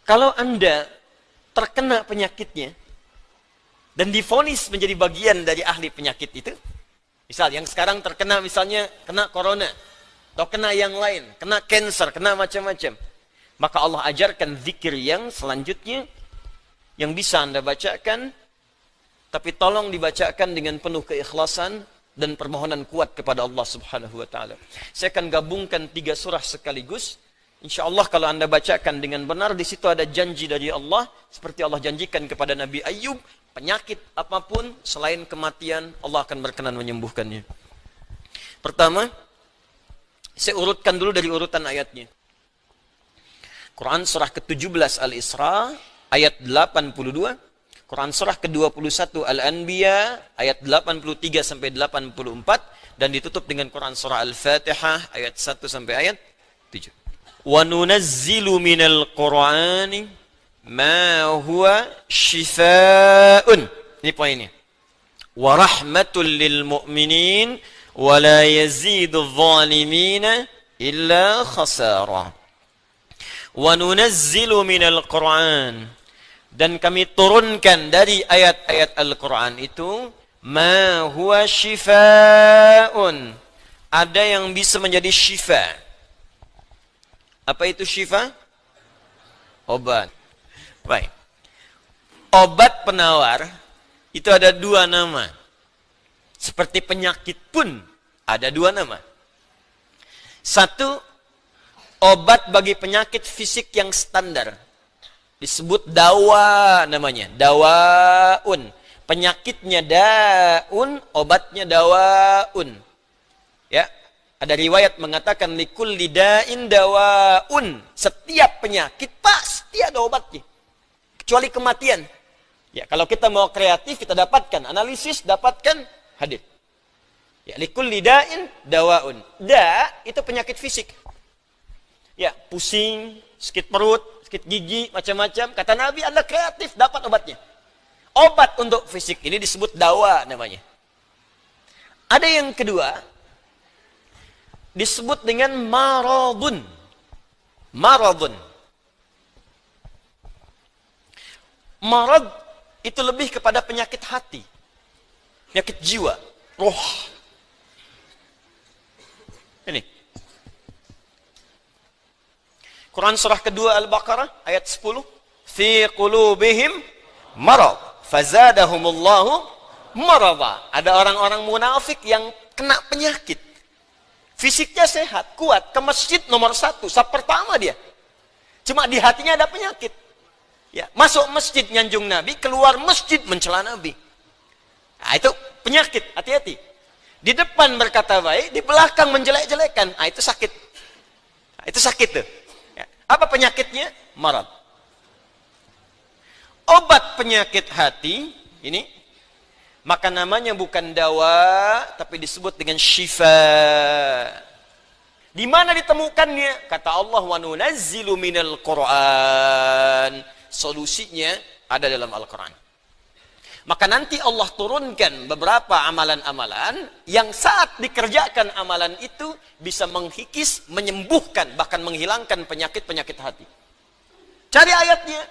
Kalau Anda terkena penyakitnya dan divonis menjadi bagian dari ahli penyakit itu, misal yang sekarang terkena misalnya kena corona atau kena yang lain, kena cancer, kena macam-macam, maka Allah ajarkan zikir yang selanjutnya yang bisa Anda bacakan, tapi tolong dibacakan dengan penuh keikhlasan dan permohonan kuat kepada Allah Subhanahu wa taala. Saya akan gabungkan 3 surah sekaligus. Insyaallah kalau Anda bacakan dengan benar, di situ ada janji dari Allah seperti Allah janjikan kepada Nabi Ayub, penyakit apapun selain kematian Allah akan berkenan menyembuhkannya. Pertama, saya urutkan dulu dari urutan ayatnya. Quran surah ke-17 Al-Isra ayat 82. Quran surah ke-21 Al-Anbiya ayat 83 sampai 84 dan ditutup dengan Quran surah Al-Fatihah ayat 1 sampai ayat 7. Wa nunazzilu minal Qur'ani ma huwa shifaa'un. Ini poinnya. Wa rahmatul lil mu'minin wa la yazidul zalimina illa khasara. Wa nunazzilu minal Qur'an, dan kami turunkan dari ayat-ayat Al-Quran itu ma huwa shifa'un, ada yang bisa menjadi syifa. Apa itu syifa? Obat. Baik. Obat penawar itu ada 2 nama. Seperti penyakit pun ada 2 nama. Satu, obat bagi penyakit fisik yang standar. Disebut dawa namanya, dawaun. Penyakitnya daun, obatnya dawaun. Ya, ada riwayat mengatakan likulli da'in dawaun. Setiap penyakit pasti ada obatnya. Kecuali kematian. Ya, kalau kita mau kreatif kita dapatkan, analisis dapatkan, hadir. Ya, likulli da'in dawaun. Da itu penyakit fisik. Ya, pusing, sakit perut, sakit gigi, macam-macam. Kata Nabi, Anda kreatif, dapat obatnya. Obat untuk fisik ini disebut dawa namanya. Ada yang kedua, disebut dengan maradun. Maradun. Marad itu lebih kepada penyakit hati. Penyakit jiwa, roh. Ini. Quran surah kedua Al-Baqarah ayat 10. Fi qulubihim marad fazadahumullahu marada. Ada orang-orang munafik yang kena penyakit. Fisiknya sehat, kuat, ke masjid nomor 1, saf pertama dia. Cuma di hatinya ada penyakit. Ya, masuk masjid nyanjung Nabi, keluar masjid mencela Nabi. Nah, itu penyakit, hati-hati. Di depan berkata baik, di belakang menjelek-jelekan. Nah, itu sakit. Nah, itu sakit tuh. Apa penyakitnya? Marad. Obat penyakit hati ini, maka namanya bukan dawa, tapi disebut dengan syifa. Di mana ditemukannya? Kata Allah, wa nunazzilu minal Qur'an. Solusinya ada dalam Al-Quran. Maka nanti Allah turunkan beberapa amalan-amalan yang saat dikerjakan amalan itu bisa menghikis, menyembuhkan, bahkan menghilangkan penyakit-penyakit hati. Cari ayatnya.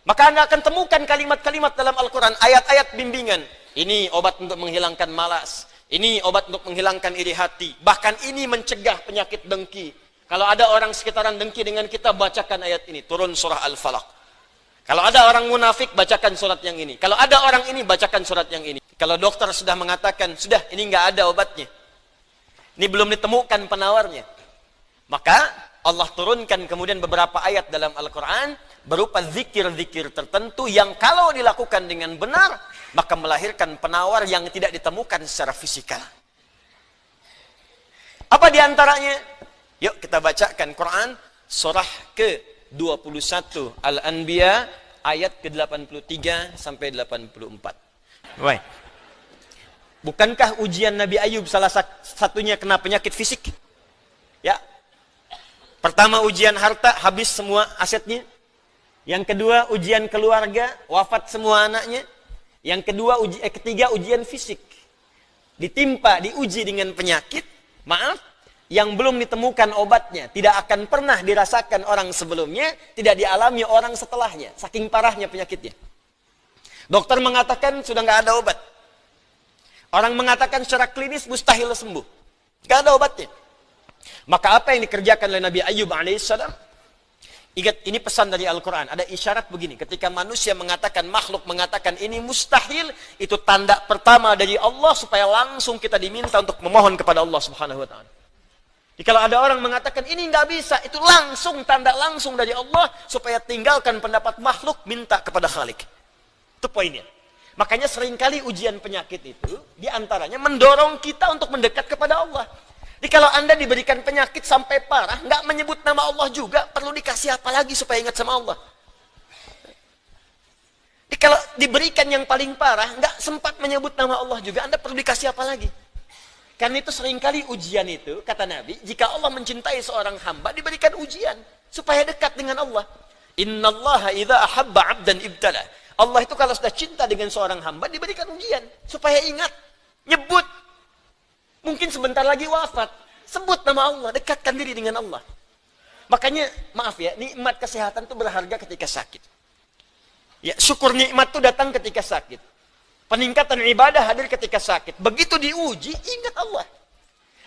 Maka Anda akan temukan kalimat-kalimat dalam Al-Quran, ayat-ayat bimbingan. Ini obat untuk menghilangkan malas. Ini obat untuk menghilangkan iri hati. Bahkan ini mencegah penyakit dengki. Kalau ada orang sekitaran dengki dengan kita, bacakan ayat ini. Turun surah Al-Falaq. Kalau ada orang munafik, bacakan surat yang ini. Kalau ada orang ini, bacakan surat yang ini. Kalau dokter sudah mengatakan, sudah ini nggak ada obatnya. Ini belum ditemukan penawarnya. Maka Allah turunkan kemudian beberapa ayat dalam Al-Quran berupa zikir-zikir tertentu yang kalau dilakukan dengan benar, maka melahirkan penawar yang tidak ditemukan secara fisikal. Apa diantaranya? Yuk kita bacakan Quran surah ke-21 Al-Anbiya ayat ke-83 sampai 84. Baik. Bukankah ujian Nabi Ayub salah satunya kena penyakit fisik? Ya. Pertama ujian harta, habis semua asetnya. Yang kedua ujian keluarga, wafat semua anaknya. Yang kedua ketiga ujian fisik. Ditimpa, diuji dengan penyakit. Maaf, yang belum ditemukan obatnya, tidak akan pernah dirasakan orang sebelumnya, tidak dialami orang setelahnya, saking parahnya penyakitnya. Dokter mengatakan sudah nggak ada obat. Orang mengatakan secara klinis mustahil sembuh. Nggak ada obatnya. Maka apa yang dikerjakan oleh Nabi Ayyub alaihissalam? Ingat, ini pesan dari Al-Quran. Ada isyarat begini. Ketika manusia mengatakan, makhluk mengatakan ini mustahil, itu tanda pertama dari Allah supaya langsung kita diminta untuk memohon kepada Allah Subhanahu wa Ta'ala. Jadi kalau ada orang mengatakan ini nggak bisa, itu langsung tanda langsung dari Allah supaya tinggalkan pendapat makhluk, minta kepada Khalik. Itu poinnya. Makanya seringkali ujian penyakit itu diantaranya mendorong kita untuk mendekat kepada Allah. Jadi kalau Anda diberikan penyakit sampai parah, nggak menyebut nama Allah juga, perlu dikasih apa lagi supaya ingat sama Allah? Jadi kalau diberikan yang paling parah, nggak sempat menyebut nama Allah juga, Anda perlu dikasih apa lagi? Karena itu seringkali ujian itu, kata Nabi, jika Allah mencintai seorang hamba, diberikan ujian supaya dekat dengan Allah. Innallaha idza ahabba 'abdan ibtala. Allah itu kalau sudah cinta dengan seorang hamba, diberikan ujian supaya ingat, nyebut. Mungkin sebentar lagi wafat, sebut nama Allah, dekatkan diri dengan Allah. Makanya, maaf ya, nikmat kesehatan itu berharga ketika sakit. Ya, syukur nikmat itu datang ketika sakit. Peningkatan ibadah hadir ketika sakit. Begitu diuji, ingat Allah.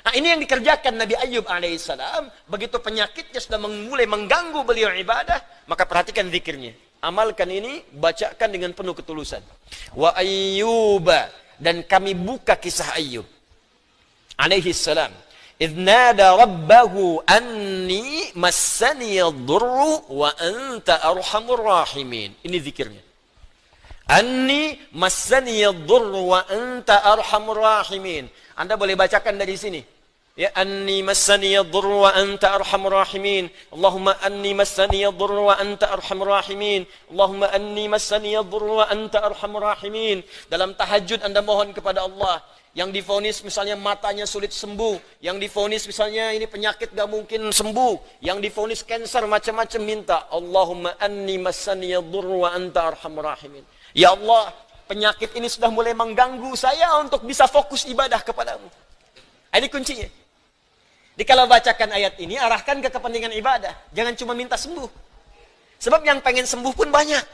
Nah, ini yang dikerjakan Nabi Ayyub alaihissalam. Begitu penyakitnya sudah mulai mengganggu beliau ibadah, maka perhatikan zikirnya. Amalkan ini, bacakan dengan penuh ketulusan. Wa ayyuba, dan kami buka kisah Ayyub alaihissalam. Idh nada rabbahu anni massani yadurru wa anta arhamur rahimin. Ini zikirnya. Anni massani yadurru wa anta arhamur rahimin. Anda boleh bacakan dari sini. Ya, anni massani yadurru wa anta arhamur rahimin. Allahumma anni massani yadurru wa anta arhamur rahimin. Allahumma anni massani yadurru wa anta arhamur rahimin. Dalam tahajud Anda mohon kepada Allah. Yang divonis misalnya matanya sulit sembuh, yang divonis misalnya ini penyakit gak mungkin sembuh, yang divonis cancer macam-macam, minta Allahumma anni massani yadurru wa anta arhamur rahimin. Ya Allah, penyakit ini sudah mulai mengganggu saya untuk bisa fokus ibadah kepadamu. Ini kuncinya. Jadi kalau bacakan ayat ini, arahkan ke kepentingan ibadah, jangan cuma minta sembuh. Sebab yang pengen sembuh pun banyak.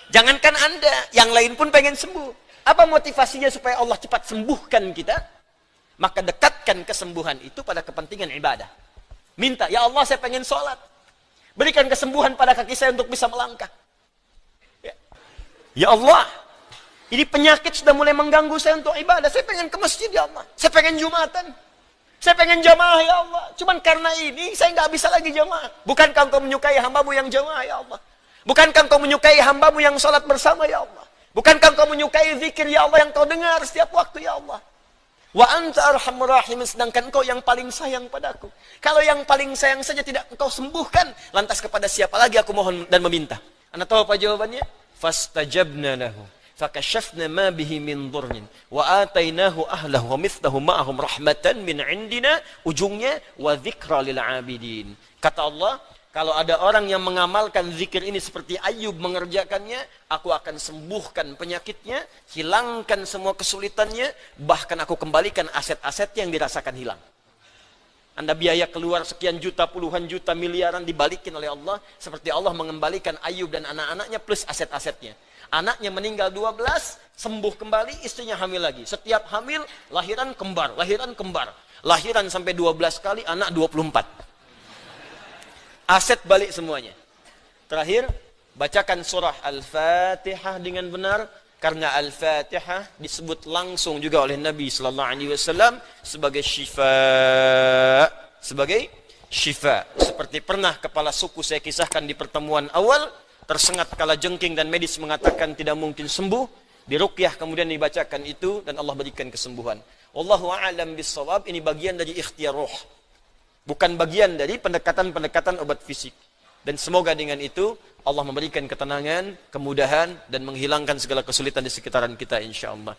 Jangankan Anda, yang lain pun pengen sembuh. Apa motivasinya supaya Allah cepat sembuhkan kita? Maka dekatkan kesembuhan itu pada kepentingan ibadah. Minta, ya Allah saya pengen sholat. Berikan kesembuhan pada kaki saya untuk bisa melangkah. Ya Allah, ini penyakit sudah mulai mengganggu saya untuk ibadah. Saya pengen ke masjid ya Allah. Saya pengen Jumatan. Saya pengen jamaah ya Allah. Cuman karena ini saya nggak bisa lagi jamaah. Bukankah engkau menyukai hambamu yang jamaah ya Allah? Bukankah engkau menyukai hambamu yang sholat bersama ya Allah? Bukankah engkau menyukai zikir ya Allah yang kau dengar setiap waktu ya Allah? Wa anta arhamur rahimin, sedangkan engkau yang paling sayang padaku. Kalau yang paling sayang saja tidak engkau sembuhkan, lantas kepada siapa lagi aku mohon dan meminta? Anda tahu apa jawabannya? Fastajabna lahu fakashafna ma bihi min dhurrin wa atainahu ahlahu wa mithlahu ma'ahum rahmatan min indina, ujungnya wa dzikra lil abidin. Kata Allah, kalau ada orang yang mengamalkan zikir ini seperti Ayyub mengerjakannya, aku akan sembuhkan penyakitnya, hilangkan semua kesulitannya, bahkan aku kembalikan aset-aset yang dirasakan hilang. Anda biaya keluar sekian juta, puluhan juta, miliaran dibalikin oleh Allah, seperti Allah mengembalikan Ayyub dan anak-anaknya plus aset-asetnya. Anaknya meninggal 12, sembuh kembali, istrinya hamil lagi. Setiap hamil, lahiran kembar, lahiran kembar. Lahiran sampai 12 kali, anak 24. Aset balik semuanya. Terakhir, bacakan surah Al-Fatihah dengan benar, karena Al-Fatihah disebut langsung juga oleh Nabi sallallahu alaihi wasallam sebagai syifa, sebagai syifa. Seperti pernah kepala suku saya kisahkan di pertemuan awal, tersengat kala jengking dan medis mengatakan tidak mungkin sembuh, diruqyah kemudian dibacakan itu dan Allah berikan kesembuhan. Wallahu a'lam bissawab. Ini bagian dari ikhtiar roh, bukan bagian dari pendekatan-pendekatan obat fisik. Dan semoga dengan itu Allah memberikan ketenangan, kemudahan, dan menghilangkan segala kesulitan di sekitaran kita insyaAllah.